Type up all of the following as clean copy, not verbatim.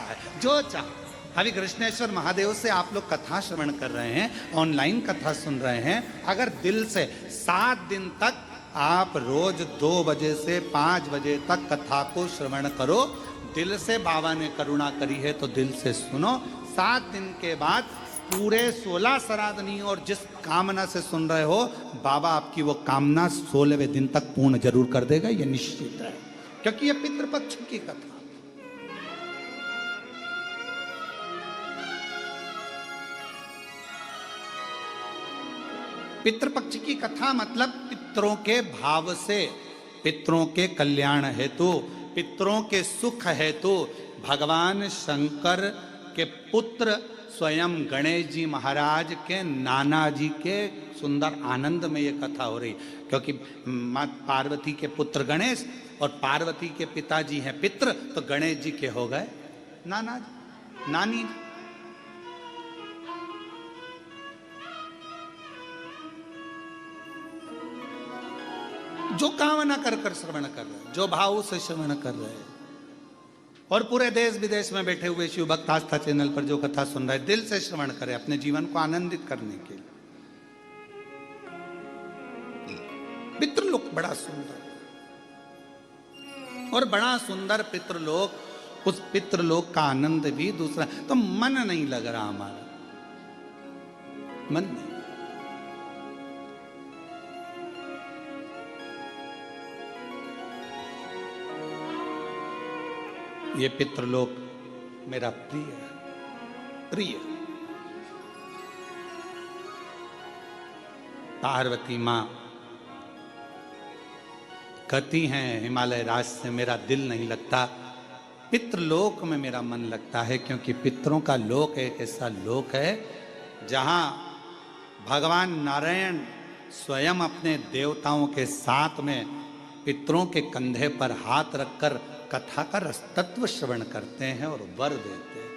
है, जो चाहे। अभी कृष्णेश्वर महादेव से आप लोग कथा श्रवण कर रहे हैं, ऑनलाइन कथा सुन रहे हैं। अगर दिल से 7 दिन तक आप रोज 2 बजे से 5 बजे तक कथा को श्रवण करो, दिल से बाबा ने करुणा करी है तो दिल से सुनो। 7 दिन के बाद पूरे 16 श्राद्धनी और जिस कामना से सुन रहे हो, बाबा आपकी वो कामना 16वें दिन तक पूर्ण जरूर कर देगा, ये निश्चित है, क्योंकि ये पितृपक्ष की कथा। पितृपक्ष की कथा मतलब पितरों के भाव से, पितरों के कल्याण हेतु, पितरों के सुख हेतु भगवान शंकर के पुत्र स्वयं गणेश जी महाराज के नाना जी के सुंदर आनंद में ये कथा हो रही, क्योंकि माँ पार्वती के पुत्र गणेश और पार्वती के पिताजी हैं पितृ, तो गणेश जी के हो गए नाना जी, नानी। जो कामना कर कर श्रवण कर रहे हैं, जो भाव से श्रवण कर रहे हैं, और पूरे देश विदेश में बैठे हुए शिव भक्त आस्था चैनल पर जो कथा सुन रहे हैं, दिल से श्रवण करें अपने जीवन को आनंदित करने के लिए। पितृलोक बड़ा सुंदर और बड़ा सुंदर पितृलोक, उस पितृलोक का आनंद भी दूसरा। तो मन नहीं लग रहा हमारा, मन नहीं। ये पितृलोक मेरा प्रिय प्रिय। पार्वती मां कहती हैं हिमालय राज से मेरा दिल नहीं लगता, पितृलोक में मेरा मन लगता है, क्योंकि पितरों का लोक एक ऐसा लोक है जहां भगवान नारायण स्वयं अपने देवताओं के साथ में पितरों के कंधे पर हाथ रखकर कथा का रसतत्व श्रवण करते हैं और वर देते हैं।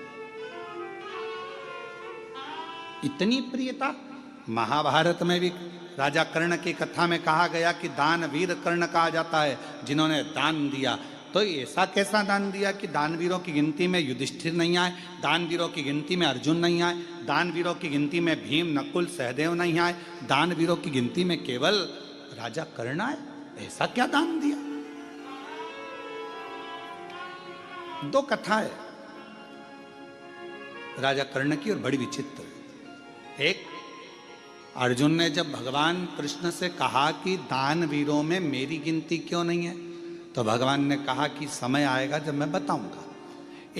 इतनी प्रियता। महाभारत में भी राजा कर्ण की कथा में कहा गया कि दानवीर कर्ण कहा जाता है जिन्होंने दान दिया। तो ऐसा कैसा दान दिया कि दानवीरों की गिनती में युधिष्ठिर नहीं आए, दानवीरों की गिनती में अर्जुन नहीं आए, दानवीरों की गिनती में भीम नकुल सहदेव नहीं आए, दानवीरों की गिनती में केवल राजा कर्ण आए। ऐसा क्या दान दिया? 2 कथा है राजा कर्ण की और बड़ी विचित्र। एक, अर्जुन ने जब भगवान कृष्ण से कहा कि दानवीरों में मेरी गिनती क्यों नहीं है, तो भगवान ने कहा कि समय आएगा जब मैं बताऊंगा।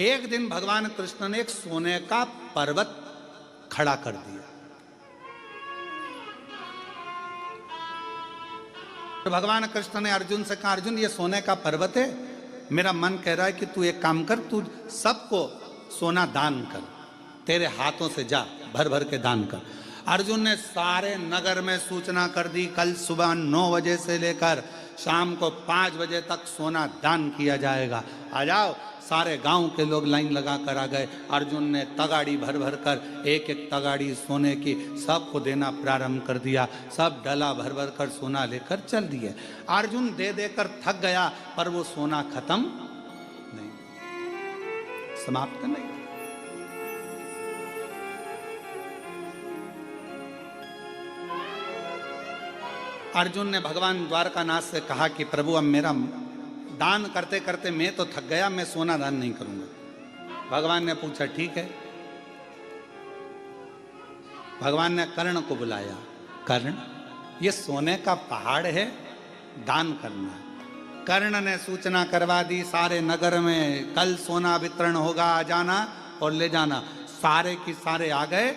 एक दिन भगवान कृष्ण ने एक सोने का पर्वत खड़ा कर दिया। तो भगवान कृष्ण ने अर्जुन से कहा, अर्जुन ये सोने का पर्वत है, मेरा मन कह रहा है कि तू एक काम कर, तू सबको सोना दान कर, तेरे हाथों से जा भर भर के दान कर। अर्जुन ने सारे नगर में सूचना कर दी, कल सुबह 9 बजे से लेकर शाम को 5 बजे तक सोना दान किया जाएगा, आ जाओ। सारे गांव के लोग लाइन लगा कर आ गए। अर्जुन ने तगाड़ी भर भर कर एक एक तगाड़ी सोने की सबको देना प्रारंभ कर दिया। सब डला भर भर कर सोना लेकर चल दिए। अर्जुन दे देकर थक गया, पर वो सोना खत्म नहीं, समाप्त नहीं। अर्जुन ने भगवान द्वारकानाथ से कहा कि प्रभु अब मेरा दान करते करते मैं तो थक गया, मैं सोना दान नहीं करूंगा। भगवान ने पूछा ठीक है। भगवान ने कर्ण को बुलाया, कर्ण ये सोने का पहाड़ है, दान करना। कर्ण ने सूचना करवा दी सारे नगर में, कल सोना वितरण होगा, आ जाना और ले जाना। सारे की सारे आ गए,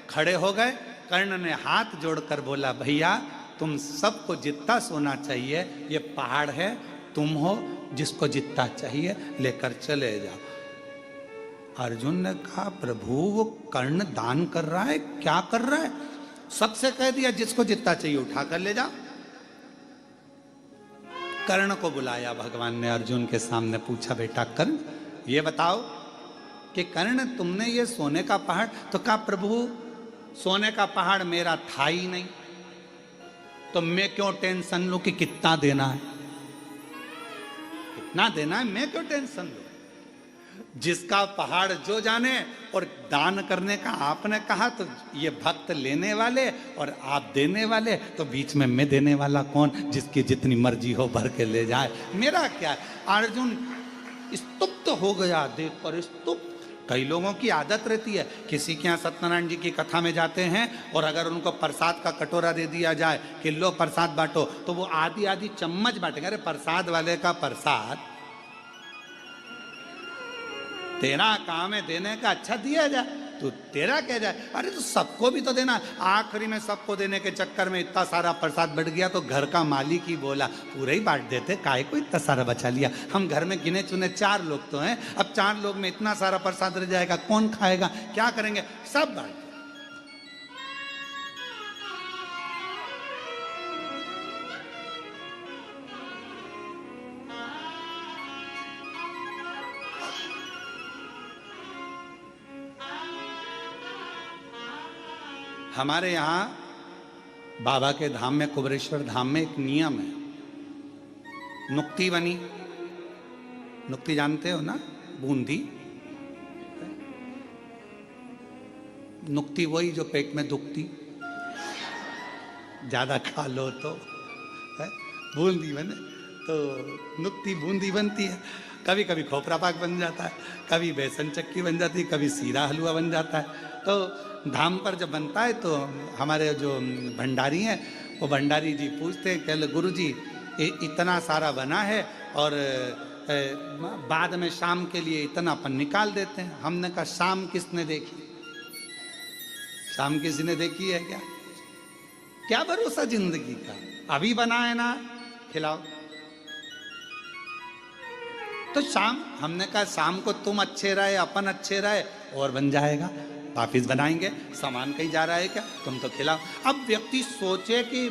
खड़े हो गए। कर्ण ने हाथ जोड़कर बोला, भैया तुम सबको जितना सोना चाहिए, ये पहाड़ है, तुम हो, जिसको जितना चाहिए लेकर चले जाओ। अर्जुन ने कहा, प्रभु वो कर्ण दान कर रहा है, क्या कर रहा है? सबसे कह दिया जिसको जितना चाहिए उठा कर ले जाओ। कर्ण को बुलाया भगवान ने, अर्जुन के सामने पूछा, बेटा कर्ण ये बताओ कि कर्ण तुमने ये सोने का पहाड़, तो कहा प्रभु सोने का पहाड़ मेरा था ही नहीं, तो मैं क्यों टेंशन लूं कि कितना देना है, कितना देना है, मैं क्यों टेंशन लूं? जिसका पहाड़ जो जाने। और दान करने का आपने कहा तो ये भक्त लेने वाले और आप देने वाले, तो बीच में मैं देने वाला कौन? जिसकी जितनी मर्जी हो भर के ले जाए, मेरा क्या है। अर्जुन स्तुप्त हो गया देख कर, स्तुप्त। कई लोगों की आदत रहती है, किसी के यहाँ सत्यनारायण जी की कथा में जाते हैं और अगर उनको प्रसाद का कटोरा दे दिया जाए कि लो प्रसाद बांटो, तो वो आधी आधी चम्मच बांटेंगे। अरे प्रसाद वाले का प्रसाद तेरा काम है देने का, अच्छा दिया जाए, तो तेरा क्या जाए। अरे तो सबको भी तो देना। आखिरी में सबको देने के चक्कर में इतना सारा प्रसाद बढ़ गया तो घर का मालिक ही बोला पूरा ही बांट देते, काहे को इतना सारा बचा लिया। हम घर में गिने चुने 4 लोग तो हैं, अब 4 लोग में इतना सारा प्रसाद रह जाएगा, कौन खाएगा, क्या करेंगे, सब बांट। हमारे यहाँ बाबा के धाम में, कुबरेश्वर धाम में एक नियम है, नुक्ति बनी। नुक्ति जानते हो ना, बूंदी। नुक्ति वही जो पेट में दुखती, ज्यादा खा लो तो बूंदी बने, तो नुक्ति बूंदी बनती है। कभी कभी खोपरा पाक बन जाता है, कभी बेसन चक्की बन जाती है, कभी सीरा हलवा बन जाता है। तो धाम पर जब बनता है तो हमारे जो भंडारी हैं, वो भंडारी जी पूछते हैं, कह गुरु जी इतना सारा बना है और बाद में शाम के लिए इतना अपन निकाल देते हैं। हमने कहा शाम किसने देखी, शाम किसी ने देखी है क्या? क्या भरोसा जिंदगी का, अभी बना है ना, खिलाओ। तो शाम, हमने कहा शाम को तुम अच्छे रहे, अपन अच्छे रहे और बन जाएगा, वापिस बनाएंगे। सामान कहीं जा रहा है क्या, तुम तो खिलाओ। अब व्यक्ति सोचे कि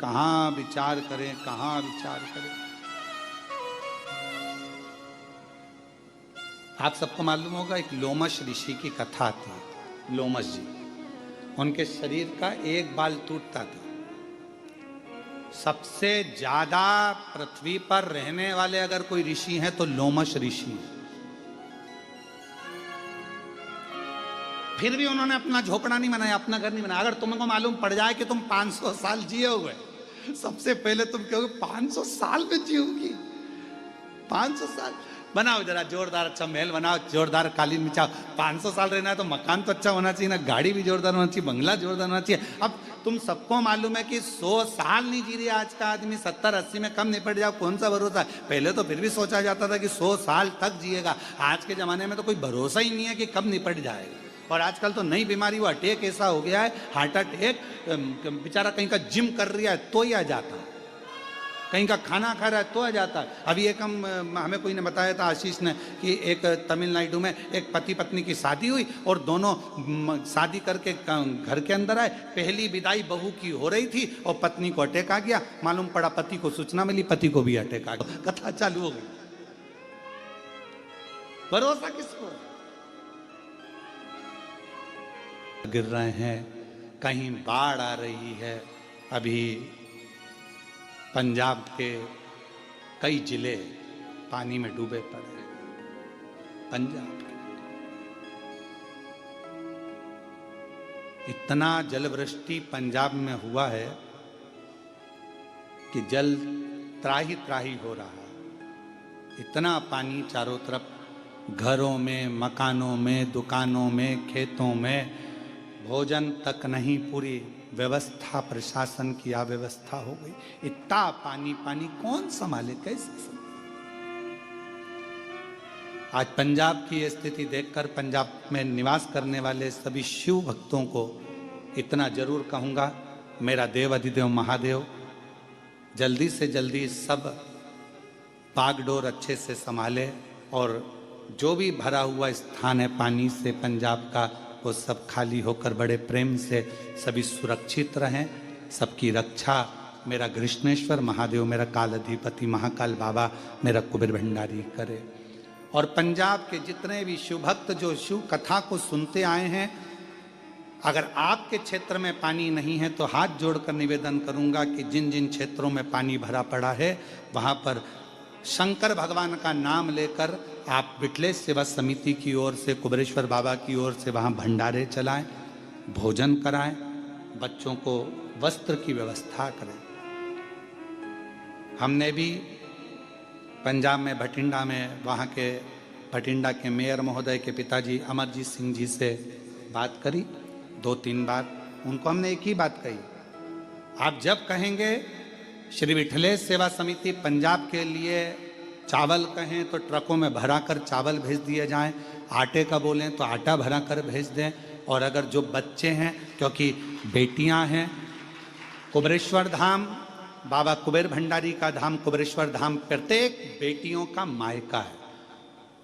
कहाँ विचार करें, कहाँ विचार करें। आप सबको मालूम होगा एक लोमश ऋषि की कथा थी। लोमश जी, उनके शरीर का एक बाल टूटता था। सबसे ज्यादा पृथ्वी पर रहने वाले अगर कोई ऋषि हैं तो लोमश ऋषि हैं। फिर भी उन्होंने अपना झोपड़ा नहीं बनाया, अपना घर नहीं बनाया। अगर तुमको मालूम पड़ जाए कि तुम 500 साल जिए हुए, सबसे पहले तुम कहोगे 500 साल में जियोगी, 500 साल। बनाओ जरा जोरदार अच्छा महल बनाओ, जोरदार कालीन बिछाओ। 500 साल रहना है तो मकान तो अच्छा होना चाहिए ना, गाड़ी भी जोरदार होना चाहिए, बंगला जोरदार होना चाहिए। अब तुम सबको मालूम है कि 100 साल नहीं जी रहा आज का आदमी, 70-80 में कम निपट जाओ, कौन सा भरोसा है। पहले तो फिर भी सोचा जाता था कि 100 साल तक जिएगा। आज के जमाने में तो कोई भरोसा ही नहीं है कि कब निपट जाएगा। और आजकल तो नई बीमारी, वो अटैक ऐसा हो गया है, हार्ट अटैक, बेचारा कहीं का जिम कर रहा है तो ही आ जाता है, कहीं का खाना खा रहा है तो आ जाता है। अभी एक हमें कोई ने बताया था, आशीष ने, कि एक तमिलनाडु में एक पति पत्नी की शादी हुई और दोनों शादी करके घर के अंदर आए। पहली विदाई बहू की हो रही थी और पत्नी को अटैक आ गया। मालूम पड़ा पति को सूचना मिली, पति को भी अटैक आ गया। कथा चालू हो गई। भरोसा किसको? गिर रहे हैं, कहीं बाढ़ आ रही है। अभी पंजाब के कई जिले पानी में डूबे पड़े हैं। पंजाब के इतना जलवृष्टि पंजाब में हुआ है कि जल त्राही त्राही हो रहा है। इतना पानी चारों तरफ, घरों में, मकानों में, दुकानों में, खेतों में, भोजन तक नहीं, पूरी व्यवस्था, प्रशासन की अव्यवस्था हो गई। इतना पानी पानी कौन संभाले, कैसे संभाले? आज पंजाब की स्थिति देखकर पंजाब में निवास करने वाले सभी शिव भक्तों को इतना जरूर कहूंगा, मेरा देव अधिदेव महादेव जल्दी से जल्दी सब बागडोर अच्छे से संभाले और जो भी भरा हुआ स्थान है पानी से पंजाब का, वो सब खाली होकर बड़े प्रेम से सभी सुरक्षित रहें। सबकी रक्षा मेरा कृष्णेश्वर महादेव, मेरा काल अधिपति महाकाल बाबा, मेरा कुबेर भंडारी करे। और पंजाब के जितने भी शिव भक्त जो शिव कथा को सुनते आए हैं, अगर आपके क्षेत्र में पानी नहीं है तो हाथ जोड़कर निवेदन करूंगा कि जिन जिन क्षेत्रों में पानी भरा पड़ा है वहाँ पर शंकर भगवान का नाम लेकर आप विठलेश सेवा समिति की ओर से, कुबेरेश्वर बाबा की ओर से वहाँ भंडारे चलाएं, भोजन कराएं, बच्चों को वस्त्र की व्यवस्था करें। हमने भी पंजाब में भटिंडा में वहाँ के भटिंडा के मेयर महोदय के पिताजी अमरजीत सिंह जी से बात करी 2-3 बार। उनको हमने एक ही बात कही, आप जब कहेंगे श्री विठलेश सेवा समिति पंजाब के लिए चावल कहें तो ट्रकों में भरा कर चावल भेज दिए जाएं, आटे का बोलें तो आटा भरा कर भेज दें। और अगर जो बच्चे हैं, क्योंकि बेटियां हैं, कुबेरेश्वर धाम बाबा कुबेर भंडारी का धाम, कुबेरेश्वर धाम प्रत्येक बेटियों का मायका है।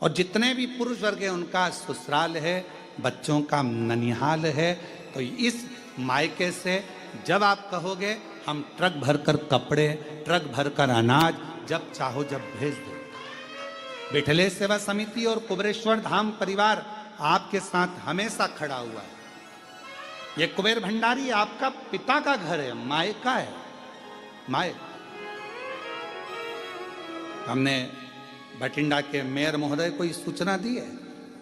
और जितने भी पुरुष वर्ग हैं उनका ससुराल है, बच्चों का ननिहाल है। तो इस मायके से जब आप कहोगे हम ट्रक भरकर कपड़े, ट्रक भरकर अनाज जब चाहो जब भेज दो। विठलेश सेवा समिति और कुबेरेश्वर धाम परिवार आपके साथ हमेशा खड़ा हुआ है। ये कुबेर भंडारी आपका पिता का घर है, मायका है, मायका। हमने भटिंडा के मेयर महोदय को सूचना दी है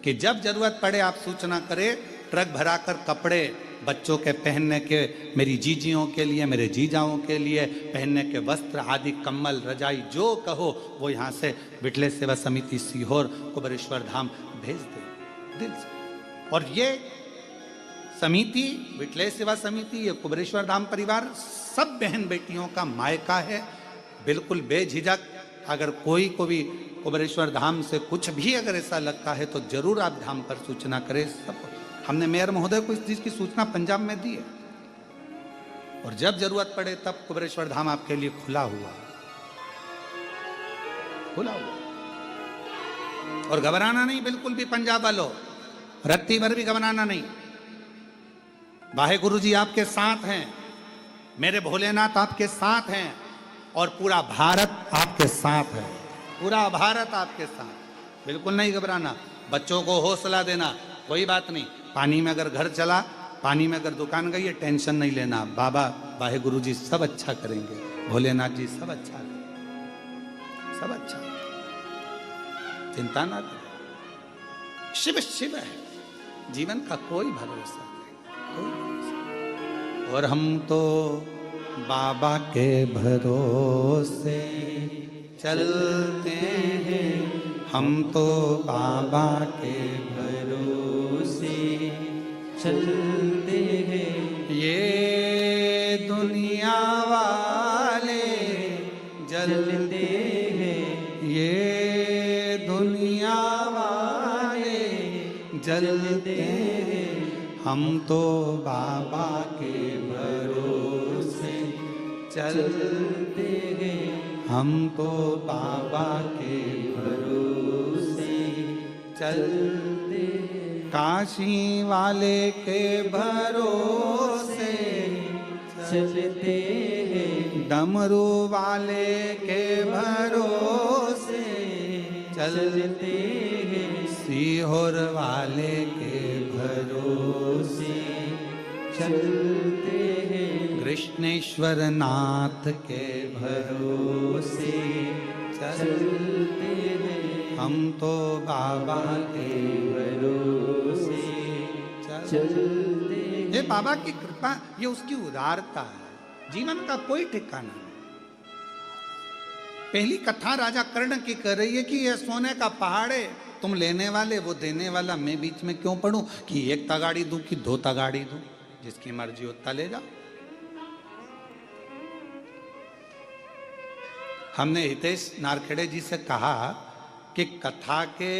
कि जब जरूरत पड़े आप सूचना करें, ट्रक भराकर कपड़े बच्चों के पहनने के, मेरी जीजियों के लिए, मेरे जीजाओं के लिए पहनने के वस्त्र आदि, कम्बल, रजाई, जो कहो वो यहाँ से विठलेश सेवा समिति सीहोर कुबेरेश्वर धाम भेज दे दिल से। और ये समिति, विठलेश सेवा समिति, ये कुबेरेश्वर धाम परिवार सब बहन बेटियों का मायका है। बिल्कुल बेझिझक अगर कोई को भी कुबेरेश्वर धाम से कुछ भी अगर ऐसा लगता है तो जरूर आप धाम पर सूचना करें। सब हमने मेयर महोदय को इस चीज की सूचना पंजाब में दी है। और जब जरूरत पड़े तब कुबेरेश्वर धाम आपके लिए खुला हुआ, खुला हुआ। और घबराना नहीं बिल्कुल भी पंजाब वालों, रत्ती भर भी घबराना नहीं। वाहे गुरु जी आपके साथ हैं, मेरे भोलेनाथ आपके साथ हैं, और पूरा भारत आपके साथ है, पूरा भारत आपके साथ। बिल्कुल नहीं घबराना, बच्चों को हौसला देना, कोई बात नहीं। पानी में अगर घर चला, पानी में अगर दुकान गई है, टेंशन नहीं लेना, बाबा वाहे गुरु जी सब अच्छा करेंगे, भोलेनाथ जी सब अच्छा करेंगे, सब अच्छा, चिंता ना करें। शिव शिव है, जीवन का कोई भरोसा नहीं, कोई भरोसा। और हम तो बाबा के भरोसे चलते हैं, हम तो बाबा के भरोसे चलते हैं। ये दुनिया वाले जलते हैं, ये दुनिया वाले जलते हैं, हम तो बाबा के भरोसे चलते हैं, हम तो बाबा के भरोसे चलते हैं। काशी वाले के भरोसे चलते हैं, डमरू वाले के भरोसे चलते हैं, सीहोर वाले के भरोसे चलते हैं, कृष्णेश्वर नाथ के भरोसे चलते हैं, हम तो बाबा के भरोसे चलते हैं। ये बाबा की कृपा, ये उसकी उदारता है, जीवन का कोई ठिकाना नहीं। पहली कथा राजा कर्ण की कर रही है कि ये सोने का पहाड़ है, तुम लेने वाले वो देने वाला, मैं बीच में क्यों पढ़ूं कि 1 तगाड़ी दूं कि 2 तगाड़ी दूं, जिसकी मर्जी उतना ले जाओ। हमने हितेश नारखेड़े जी से कहा कि कथा के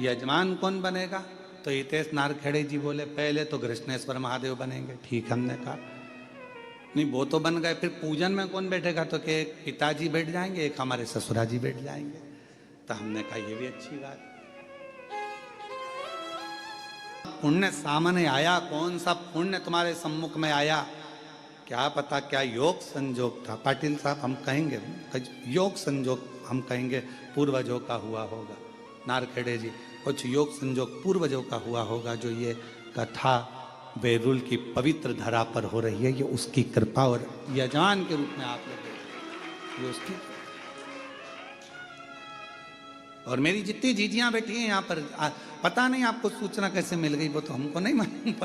यजमान कौन बनेगा, तो हितेश नारखेड़े जी बोले पहले तो कृष्णेश्वर महादेव बनेंगे। ठीक, हमने कहा नहीं वो तो बन गए, फिर पूजन में कौन बैठेगा, तो कि एक पिताजी बैठ जाएंगे, एक हमारे ससुराजी बैठ जाएंगे। तो हमने कहा ये भी अच्छी बात। पुण्य सामने आया, कौन सा पुण्य तुम्हारे सम्मुख में आया, क्या पता क्या योग संजोग था। पाटिल साहब हम कहेंगे योग संजोग, हम कहेंगे पूर्वजों का हुआ होगा। नारखेड़े जी कुछ योग संजोग पूर्वजों का हुआ होगा, जो ये कथा बेरुल की पवित्र धरा पर हो रही है, ये उसकी कृपा और यजमान के रूप में आप लोग ये उसकी। और मेरी जितनी जीजियां बैठी हैं यहाँ पर पता नहीं आपको सूचना कैसे मिल गई वो तो हमको नहीं मालूम।